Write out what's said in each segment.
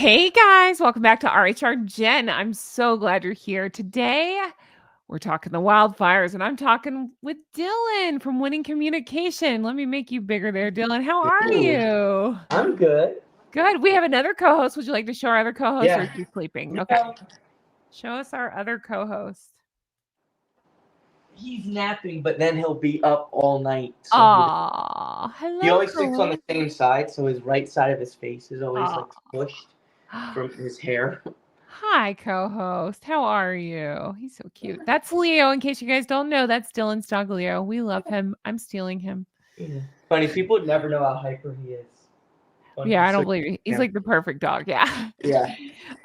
Hey guys, welcome back to rhrjen. I'm so glad you're here. Today, we're talking the wildfires, and I'm talking with Dylan from Winning Communication. Let me make you bigger there, Dylan. How are Ooh, you? I'm good. Good. We have another co-host. Would you like to show our other co-host, or is Yeah. she sleeping? Okay. No, Show us our other co-host. he's napping, but then he'll be up all night. So he Hello, always sits on co-host. the same side, so his right side of his face is always like Aw. squished from his hair. Hi, co-host. How are you? He's so cute. That's Leo. In case you guys don't know, that's Dylan's dog, Leo. We love him. I'm stealing him. Yeah. Funny, people would never know how hyper he is. Funny, Yeah, I he's don't so believe you. He's yeah. like the perfect dog. Yeah. Yeah.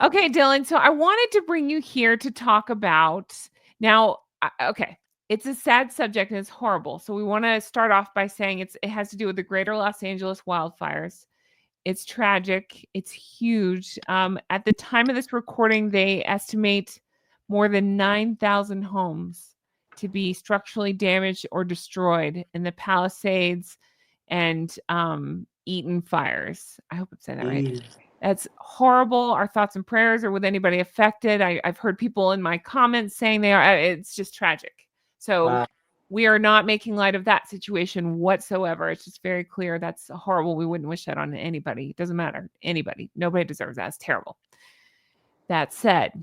Okay, Dylan. So I wanted to bring you here to talk about now. Okay, it's a sad subject and it's horrible. So we want to start off by saying it has to do with the greater Los Angeles wildfires. It's tragic. It's huge. At the time of this recording, they estimate more than 9,000 homes to be structurally damaged or destroyed in the Palisades and Eaton fires. I hope I'm saying that right. Ew. That's horrible. Our thoughts and prayers are with anybody affected. I've heard people in my comments saying they are. It's just tragic. So Wow. we are not making light of that situation whatsoever. It's just very clear that's horrible. We wouldn't wish that on anybody. It doesn't matter. Anybody. Nobody deserves that. It's terrible. That said,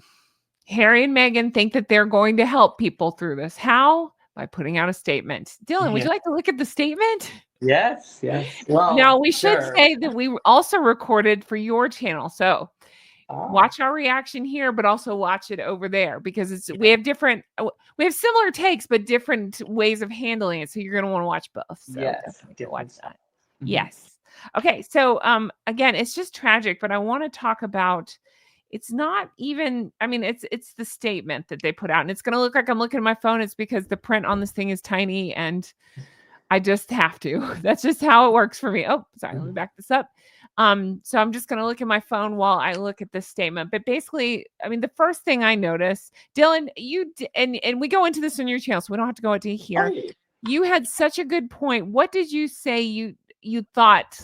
Harry and Meghan think that they're going to help people through this. How? By putting out a statement. Dylan, would Yeah. you like to look at the statement? Yes. Yes. Now, Well, we should sure. say that we also recorded for your channel. So Ah. watch our reaction here, but also watch it over there because we Yeah. have similar takes, but different ways of handling it. So you're going to want to watch both. So Yes. definitely go watch Different stuff. that. Mhm. Yes. Okay. So again, it's just tragic, but I want to talk about it's not even, I mean, it's the statement that they put out. And it's gonna look like I'm looking at my phone. It's because the print on this thing is tiny and I just have to. That's just how it works for me. Oh, sorry, let me back this up. So I'm just gonna look at my phone while I look at this statement. But basically, I mean, the first thing I noticed, Dylan, and we go into this on your channel, so we don't have to go into Oh here. yeah. You had such a good point. What did you say you thought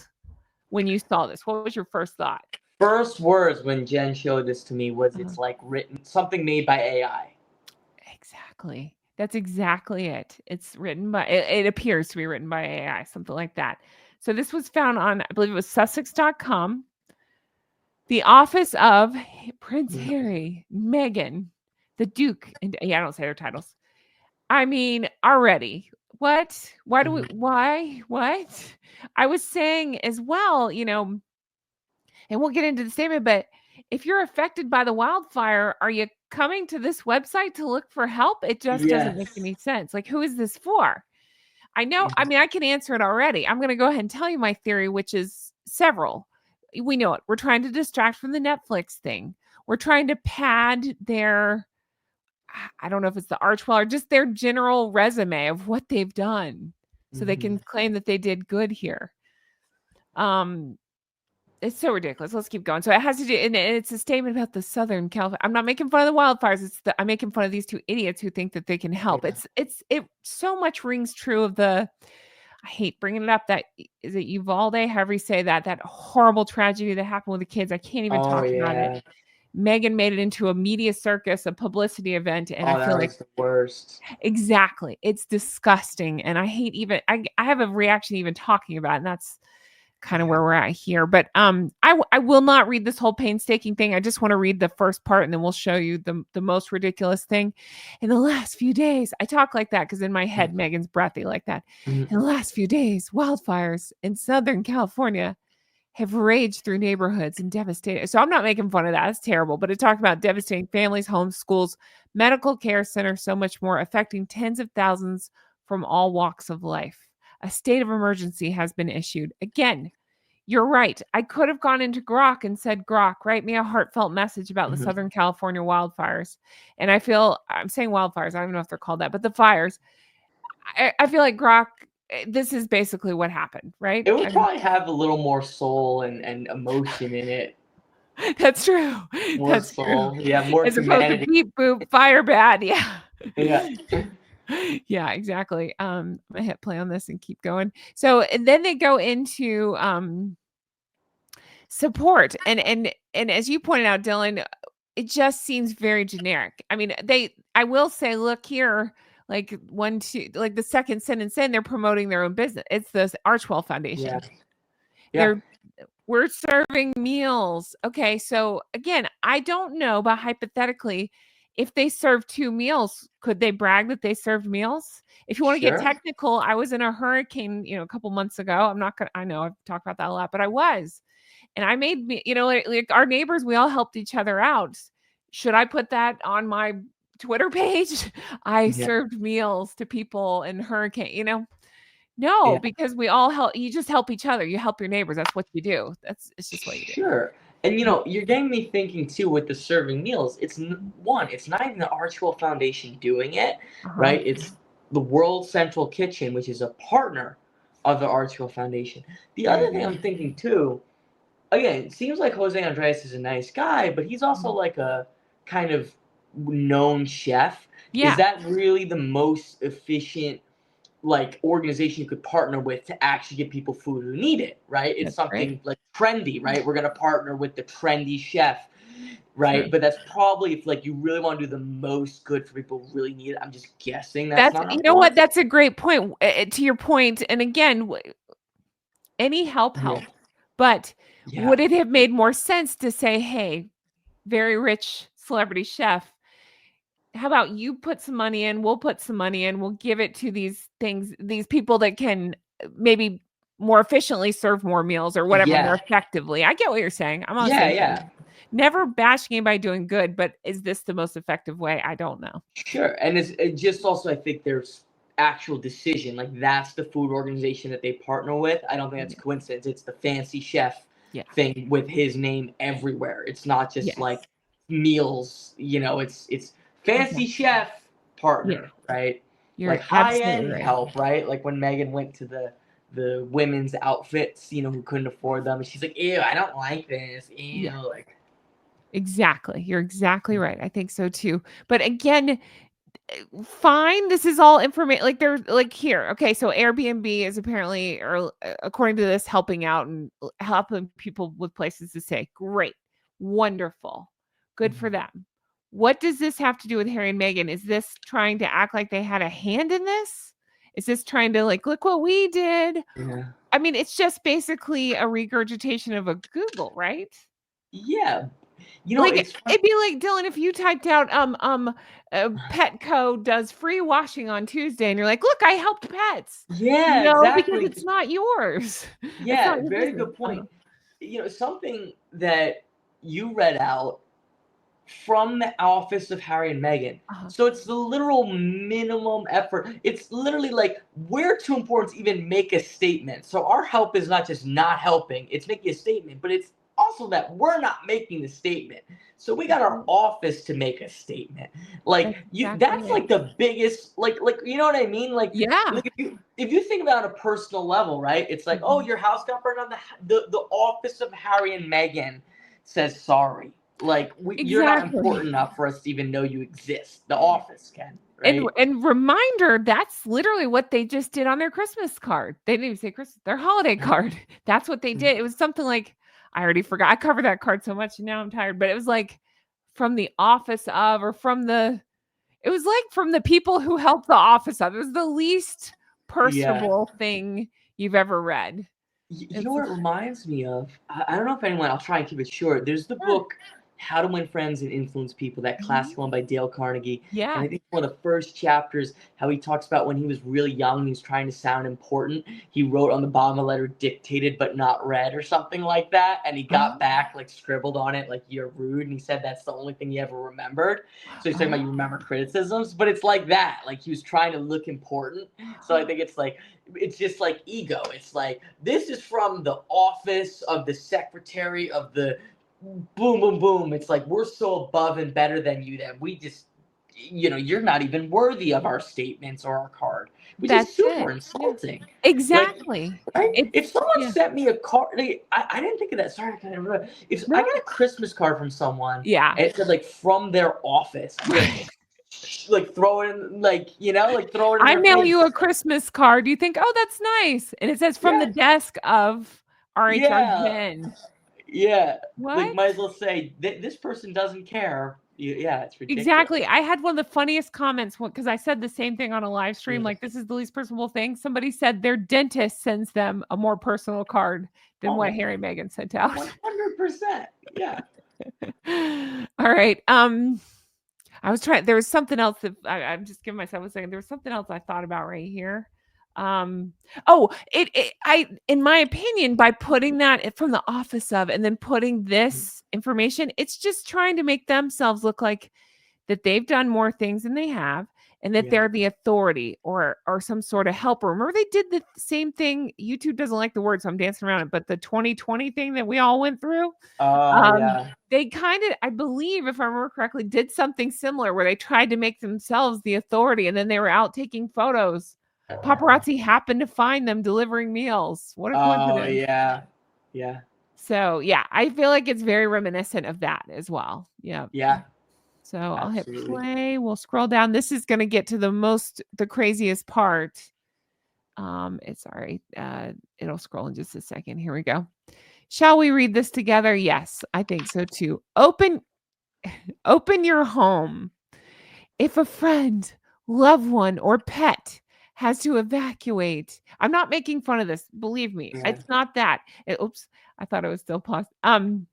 when you saw this? What was your first thought? First words when Jen showed this to me was Uh-huh. it's like written something made by AI. Exactly. That's exactly it. It's written by it appears to be written by AI, something like that. So this was found on, I believe it was Sussex.com. The office of Prince Mhm. Harry, Meghan, the Duke, and yeah, I don't say their titles. I mean, already. What? Why do we Mhm. why? What? I was saying as well, and we'll get into the statement, but if you're affected by the wildfire, are you coming to this website to look for help? It just doesn't make Yes. any sense. Like, who is this for? I know, I Mhm. mean, I can answer it already. I'm going to go ahead and tell you my theory, which is several. We know it. We're trying to distract from the Netflix thing. We're trying to pad their, I don't know if it's the Archewell or just their general resume of what they've done so they can Mhm. claim that they did good here. Um, it's so ridiculous. Let's keep going. So it has to do, and it's a statement about the Southern California. I'm not making fun of the wildfires. I'm making fun of these two idiots who think that they can help. Yeah. It so much rings true of the. I hate bringing it up. That is it. Uvalde, however you say that horrible tragedy that happened with the kids. I can't even Oh talk about it. yeah. Meghan made it into a media circus, a publicity event, and I Oh, feel that like was the worst. exactly, it's disgusting, and I hate even. I have a reaction even talking about it, and that's kind of Yeah. where we're at here. But I will not read this whole painstaking thing. I just want to read the first part, and then we'll show you the most ridiculous thing. In the last few days, I talk like that because in my head, Megan's breathy like that. In Mhm. the last few days, wildfires in Southern California have raged through neighborhoods and devastated. So I'm not making fun of that. It's terrible. But it talked about devastating families, homes, schools, medical care centers, so much more, affecting tens of thousands from all walks of life. A state of emergency has been issued. Again, you're right. I could have gone into Grok and said, Grok, write me a heartfelt message about the Mhm. Southern California wildfires. And I feel, I'm saying wildfires. I don't even know if they're called that, but the fires. I feel like Grok, this is basically what happened, right? It would I mean, probably have a little more soul and emotion in it. that's true. More That's true. soul. Yeah, more As opposed to humanity. beep, boop, fire bad. Yeah. Yeah. Yeah, exactly. I'm gonna hit play on this and keep going. So and then they go into support. And as you pointed out, Dylan, it just seems very generic. I mean, I will say, look here, like the second sentence in, they're promoting their own business. It's the Archewell Foundation. Yeah. We're serving meals. Okay, so again, I don't know, but hypothetically, if they serve 2 meals, could they brag that they served meals? If you want to get technical, I was in a hurricane, a couple months ago. I know I've talked about that a lot, but I was. And I made me, like our neighbors, we all helped each other out. Should I put that on my Twitter page? I served meals to people in hurricane, no, because we all help. You just help each other. You help your neighbors. That's what you do. It's just what you do. Sure. And you're getting me thinking too with the serving meals. It's not even the Archewell Foundation doing it, right? It's the World Central Kitchen, which is a partner of the Archewell Foundation. The other thing I'm thinking too, again, it seems like Jose Andres is a nice guy, but he's also like a kind of known chef. Yeah. Is that really the most efficient organization you could partner with to actually give people food who need it, right? It's something like trendy, right? We're gonna partner with the trendy chef, right? Sure. But that's probably if you really want to do the most good for people who really need it. I'm just guessing that's not. You know what? That's a great point. To your point, and again, any help helps. But would it have made more sense to say, "Hey, very rich celebrity chef, how about you put some money in, we'll put some money in, we'll give it to these people that can maybe more efficiently serve more meals or whatever more effectively." I get what you're saying. I'm on never bashing anybody doing good, but is this the most effective way? I don't know. Sure. And it just also, I think there's actual decision. That's the food organization that they partner with. I don't think that's a coincidence. It's the fancy chef thing with his name everywhere. It's not just meals, it's fancy chef partner, right? You're high-end help, right? Like when Meghan went to the women's outfits, who couldn't afford them. And she's like, ew, I don't like this. Ew. Exactly. You're exactly right. I think so too. But again, fine. This is all information. They're here. Okay. So Airbnb is apparently, or according to this, helping out and helping people with places to stay. Great. Wonderful. Good for them. What does this have to do with Harry and Meghan? Is this trying to act like they had a hand in this? Is this trying to look what we did? Yeah. I mean, it's just basically a regurgitation of a Google, right? Yeah. It'd be like, Dylan, if you typed out Petco does free washing on Tuesday, and you're like, look, I helped pets. Yeah, exactly. Because it's not yours. Yeah, very good point. Something that you read out from the office of Harry and Meghan. So it's the literal minimum effort. It's literally we're too important to even make a statement. So our help is not just not helping, it's making a statement, but it's also that we're not making the statement. So we got our office to make a statement. That's the biggest, you know what I mean? If you think about a personal level, right? It's oh, your house got burned down. The office of Harry and Meghan says sorry. You're not important enough for us to even know you exist. The office can. Right? And reminder, that's literally what they just did on their Christmas card. They didn't even say Christmas, their holiday card. That's what they did. It was something I already forgot. I covered that card so much and now I'm tired. But it was from the office of, or from the people who helped the office of. It was the least personable thing you've ever read. You know what it reminds me of? I don't know if anyone, I'll try and keep it short. There's the book, How to Win Friends and Influence People, that classic one by Dale Carnegie. Yeah. And I think one of the first chapters, how he talks about when he was really young, he was trying to sound important. He wrote on the bottom of a letter, dictated but not read, or something like that. And he got back, scribbled on it, you're rude. And he said that's the only thing he ever remembered. So he's talking about you remember criticisms, but it's like that. He was trying to look important. So I think it's just ego. It's this is from the office of the secretary of the boom, boom, boom. It's we're so above and better than you that we just, you're not even worthy of our statements or our card, which is super insulting. Exactly. Right? If someone sent me a card, I didn't think of that. Sorry, I can't remember. If I got a Christmas card from someone, and it said from their office, throw it in, throw it in. I mail you a Christmas card. You think, oh, that's nice, and it says from the desk of RH Jenn. Yeah, like What? might as well say this person doesn't care. Yeah, it's ridiculous. Exactly. I had one of the funniest comments because I said the same thing on a live stream. Yeah. Like, this is the least personable thing. Somebody said their dentist sends them a more personal card than what Harry and Meghan sent out. 100%. Yeah. All right. I was trying. There was something else that I'm just giving myself a second. There was something else I thought about right here. In my opinion, by putting that from the office of and then putting this information, it's just trying to make themselves look like that they've done more things than they have, and that they're the authority or some sort of helper. Remember, they did the same thing. YouTube doesn't like the word, so I'm dancing around it. But the 2020 thing that we all went through, Yeah. they kind of, I believe, if I remember correctly, did something similar where they tried to make themselves the authority, and then they were out taking photos. Paparazzi happened to find them delivering meals. What a coincidence! Yeah. Yeah. So yeah, I feel like it's very reminiscent of that as well. Yeah. Yeah. So I'll hit Absolutely. play. We'll scroll down. This is going to get to the craziest part. It's all right. It'll scroll in just a second. Here we go. Shall we read this together? Yes, I think so too. Open your home. If a friend, loved one, or pet has to evacuate. I'm not making fun of this. Believe me, it's not that. Oops, I thought it was still paused. I'm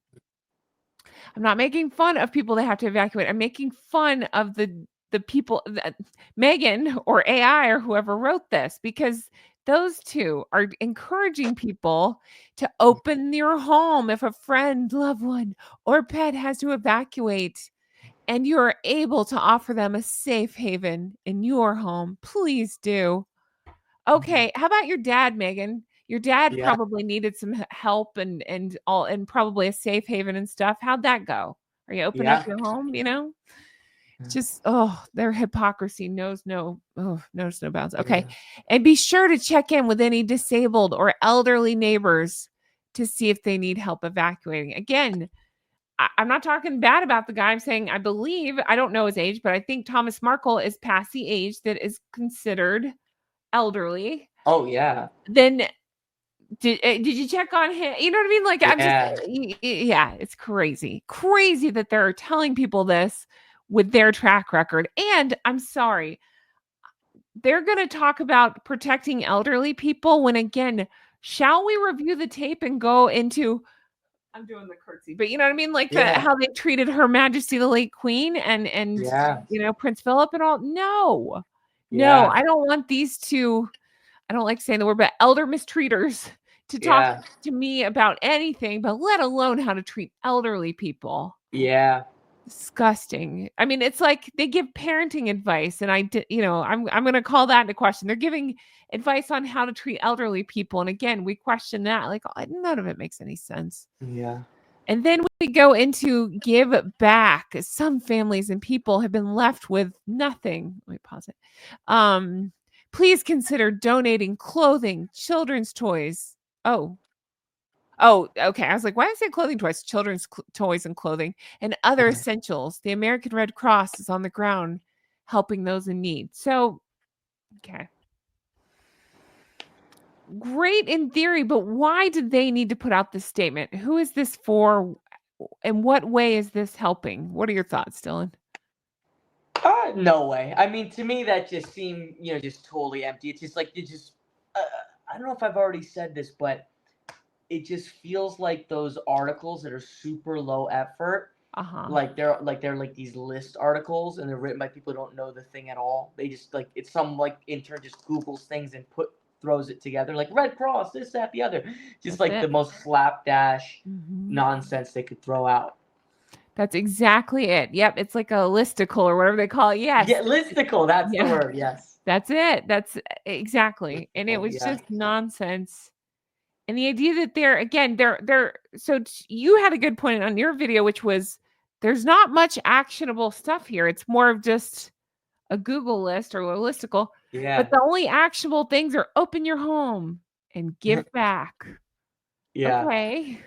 not making fun of people that have to evacuate. I'm making fun of the people that Meghan or AI or whoever wrote this, because those two are encouraging people to open your home if a friend, loved one, or pet has to evacuate and you're able to offer them a safe haven in your home. Please do. Okay, how about your dad, Meghan? Your dad Yeah. probably needed some help and all, and probably a safe haven and stuff. How'd that go? Are you opening up your home? Just their hypocrisy knows no bounds. Okay, and be sure to check in with any disabled or elderly neighbors to see if they need help evacuating. Again, I'm not talking bad about the guy. I'm saying I don't know his age, but I think Thomas Markle is past the age that is considered elderly. Oh yeah. Then did you check on him? You know what I mean? Like, I'm just, yeah, it's crazy that they're telling people this with their track record. And I'm sorry, they're going to talk about protecting elderly people when, again, shall we review the tape and go into, I'm doing the curtsy, but you know what I mean? Like how they treated Her Majesty the late Queen and Prince Philip and all. No, I don't want these two, I don't like saying the word, but elder mistreaters to talk to me about anything, but let alone how to treat elderly people. Yeah. Disgusting. I mean, it's like they give parenting advice, and I'm going to call that into question. They're giving advice on how to treat elderly people, and again, we question that. Like, none of it makes any sense. Yeah. And then we go into give back. Some families and people have been left with nothing. Let me pause it. Please consider donating clothing, children's toys. Oh, okay. I was like, why did I say clothing toys? Children's toys and clothing and other essentials. The American Red Cross is on the ground helping those in need. So, okay. Great in theory, but why did they need to put out this statement? Who is this for? In what way is this helping? What are your thoughts, Dylan? No way. I mean, to me, that just seemed, just totally empty. It's just like, I don't know if I've already said this, but it just feels like those articles that are super low effort. Like they're like these list articles, and they're written by people who don't know the thing at all. They just it's some intern just Googles things and throws it together, like Red Cross, this, that, the other. Just the most slapdash nonsense they could throw out. That's exactly it. Yep, it's like a listicle or whatever they call it. Yes. Yeah, listicle. That's the word. Yes. That's it. That's exactly. And it was just nonsense. And the idea that they're so you had a good point on your video, which was there's not much actionable stuff here. It's more of just a Google list or a listicle. Yeah. But the only actionable things are open your home and give back. Yeah. Okay.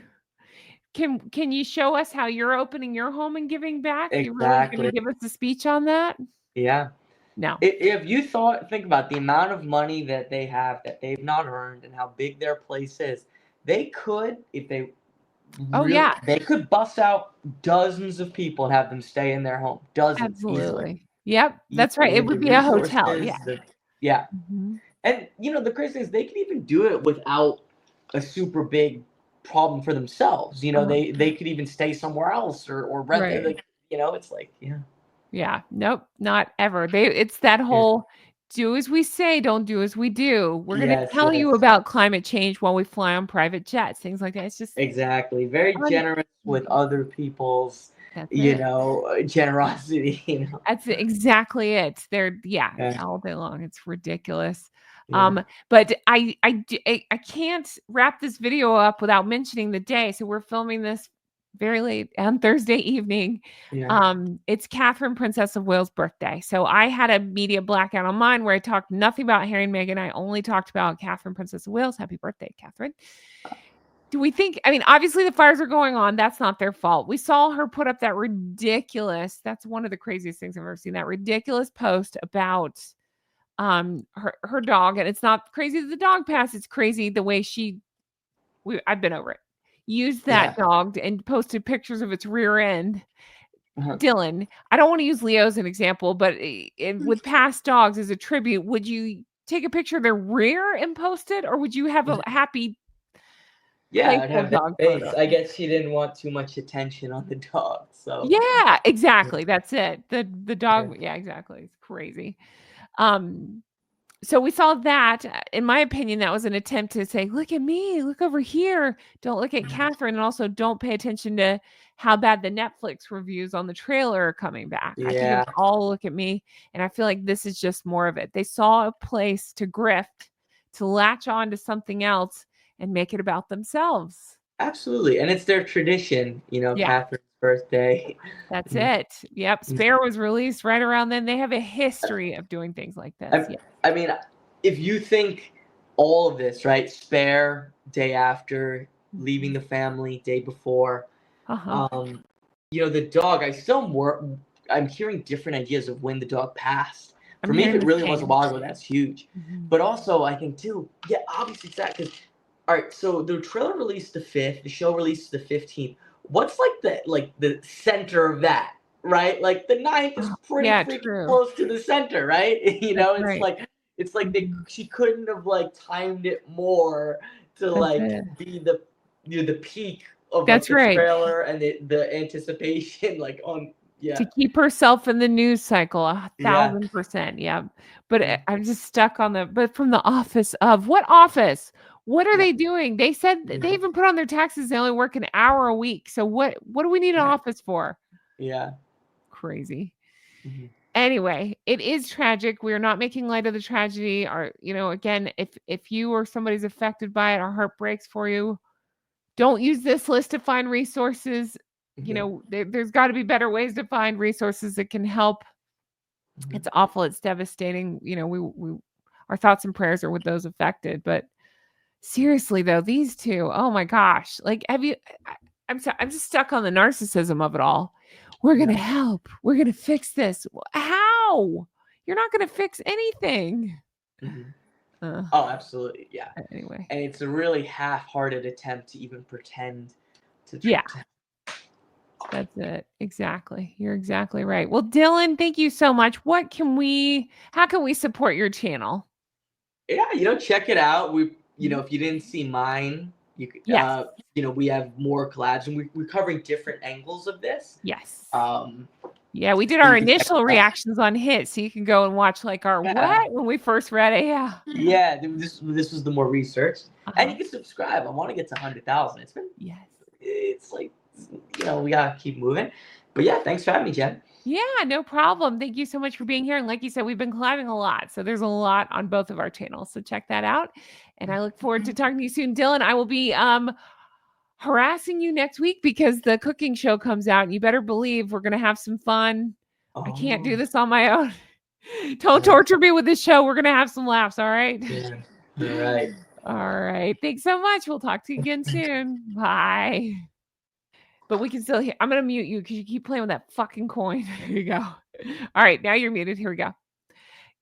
Can you show us how you're opening your home and giving back? Exactly. You really going to give us a speech on that? Yeah. No. If you think about the amount of money that they have that they've not earned and how big their place is, they could, if they Oh, Really, yeah. they could bust out dozens of people and have them stay in their home. Dozens, easily. Absolutely. Yep, that's right. Easily It with the would be a hotel. resources, Yeah. yeah. Mhm. And, the crazy thing is they can even do it without a super big problem for themselves. Uh-huh. They could even stay somewhere else or rent Right. like, it's like, yeah. Yeah. Nope, not ever. It's that Yeah. whole do as we say, don't do as we do. We're gonna Yes, tell you yes. about climate change while we fly on private jets, things like that. It's just Exactly. Very un generous with Mhm. other people's, That's it. generosity, That's exactly it. Yeah, Yeah. all day long. It's ridiculous. Yeah. But I can't wrap this video up without mentioning the day. So we're filming this very late on Thursday evening. Yeah. It's Catherine, Princess of Wales' birthday. So I had a media blackout on mine where I talked nothing about Harry and Meghan. I only talked about Catherine, Princess of Wales. Happy birthday, Catherine. Do we think, I mean, obviously the fires are going on. That's not their fault. We saw her put up that ridiculous, that's one of the craziest things I've ever seen, that ridiculous post about her dog. And it's not crazy that the dog passed. It's crazy the way I've been over it. Used that Yeah. dog and posted pictures of its rear end. Uh-huh. Dylan, I don't want to use Leo as an example, but with past dogs as a tribute, would you take a picture of their rear and post it, or would you have a happy Yeah, I'd playful have that dog face. photo? I guess she didn't want too much attention on the dog, so Yeah, yeah. exactly, that's it. The Yeah. dog, yeah, exactly, it's crazy. Um, so we saw that, in my opinion, that was an attempt to say, "Look at me, look over here. Don't look at Catherine, and also don't pay attention to how bad the Netflix reviews on the trailer are coming back." I think Yeah, it's all look at me, and I feel like this is just more of it. They saw a place to grift, to latch on to something else and make it about themselves. absolutely, and it's their tradition, Yeah. Catherine's birthday. That's Mhm. it. Yep, Mhm. Spare was released right around then. They have a history of doing things like this. I Yeah. I mean, if you think all of this, right? Spare, day after, leaving Mhm. the family, day before, Uh-huh. um, the dog, I'm hearing different ideas of when the dog passed. I'm For me, if hearing it the really was a same. while ago, that's huge. Mhm. But also, I think too, yeah, obviously it's that because, all right, so the trailer released the 5th, the show released the 15th. What's like the center of that, right? Like the 9th is pretty Yeah, freaking true. close to the center, right? That's It's right. like Mhm. she couldn't have like timed it more to That's like it. be the peak of like That's the right. trailer and the anticipation like on To yeah. keep herself in the news cycle, Yeah. 1,000%, yeah. But, Mm. I'm just stuck on but from the office of what office? What are Yeah. they doing? They said they Yeah. even put on their taxes, they only work an hour a week. So what do we need an Yeah. office for? Yeah. Crazy. Mhm. Anyway, it is tragic. We are not making light of the tragedy. Again, if you or somebody's affected by it, our heart breaks for you. Don't use this list to find resources. Mhm. There's got to be better ways to find resources that can help. Mhm. It's awful. It's devastating. We our thoughts and prayers are with those affected. But seriously, though, these two, oh my gosh, like, have you? I'm just stuck on the narcissism of it all. We're gonna Yeah. help. We're gonna fix this. How? You're not gonna fix anything. Mhm. Uh, Oh, absolutely. Yeah. anyway, And it's a really half-hearted attempt to even pretend to yeah, to that's it. Exactly. You're exactly right. Well, Dylan, thank you so much. How can we support your channel? Yeah, check it out. Mhm. If you didn't see mine, you could, Yes. we have more collabs, and we're covering different angles of this. Yes. Um, Yeah, we did so our you can check initial it out. reactions on Hit, so you can go and watch like our Yeah, what when we first read it. Yeah. yeah. This was the more research, and Uh-huh. you can subscribe. I want to get to 100,000. Yes. It's like, we gotta keep moving. But yeah, thanks for having me, Jen. Yeah, no problem. Thank you so much for being here. And like you said, we've been collabing a lot. So there's a lot on both of our channels. So check that out. And I look forward to talking to you soon. Dylan, I will be harassing you next week because the cooking show comes out. And you better believe we're gonna have some fun. I can't do Oh, this on my own. Don't yeah, torture me with this show. We're gonna have some laughs, all right? yeah. All right. All right. Thanks so much. We'll talk to you again soon. Bye. But we can still hear. I'm gonna mute you because you keep playing with that fucking coin. Here you go. All right, now you're muted. Here we go.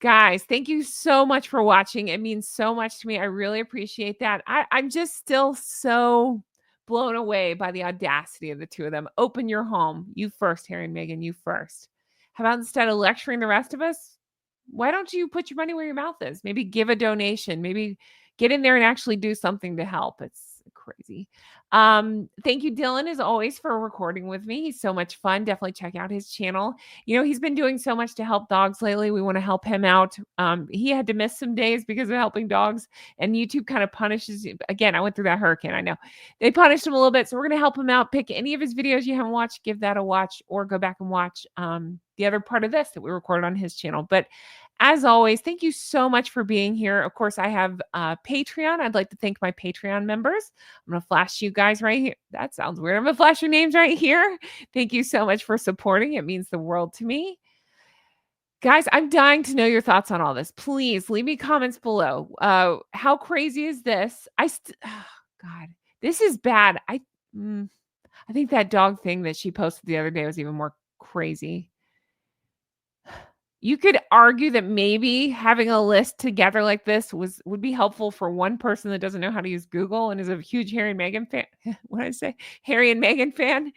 Guys, thank you so much for watching. It means so much to me. I really appreciate that. I'm just still so blown away by the audacity of the two of them. Open your home. You first, Harry and Meghan, you first. How about instead of lecturing the rest of us, why don't you put your money where your mouth is? Maybe give a donation. Maybe get in there and actually do something to help. It's crazy. Thank you, Dylan, as always, for recording with me. He's so much fun. Definitely check out his channel. He's been doing so much to help dogs lately. We want to help him out. He had to miss some days because of helping dogs, and YouTube kind of punishes you. Again, I went through that hurricane. I know they punished him a little bit, so we're going to help him out. Pick any of his videos you haven't watched, give that a watch, or go back and watch the other part of this that we recorded on his channel. But as always, thank you so much for being here. Of course, I have Patreon. I'd like to thank my Patreon members. I'm going to flash you guys right here. That sounds weird. I'm going to flash your names right here. Thank you so much for supporting. It means the world to me. Guys, I'm dying to know your thoughts on all this. Please leave me comments below. How crazy is this? Oh, God, this is bad. I think that dog thing that she posted the other day was even more crazy. You could argue that maybe having a list together like this would be helpful for one person that doesn't know how to use Google and is a huge Harry and Meghan fan. What did I say? Harry and Meghan fan.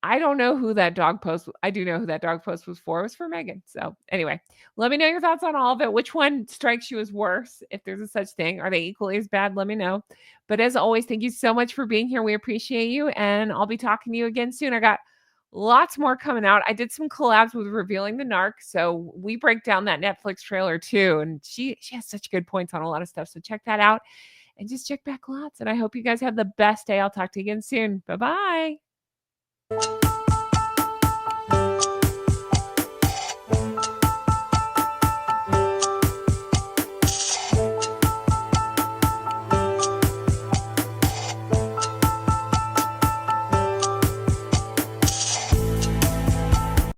I don't know who that dog post. I do know who that dog post was for. It was for Meghan. So anyway, let me know your thoughts on all of it. Which one strikes you as worse? If there's a such thing, are they equally as bad? Let me know. But as always, thank you so much for being here. We appreciate you. And I'll be talking to you again soon. I got lots more coming out. I did some collabs with Revealing the Narc. So we break down that Netflix trailer too. And she has such good points on a lot of stuff. So check that out and just check back lots. And I hope you guys have the best day. I'll talk to you again soon. Bye-bye.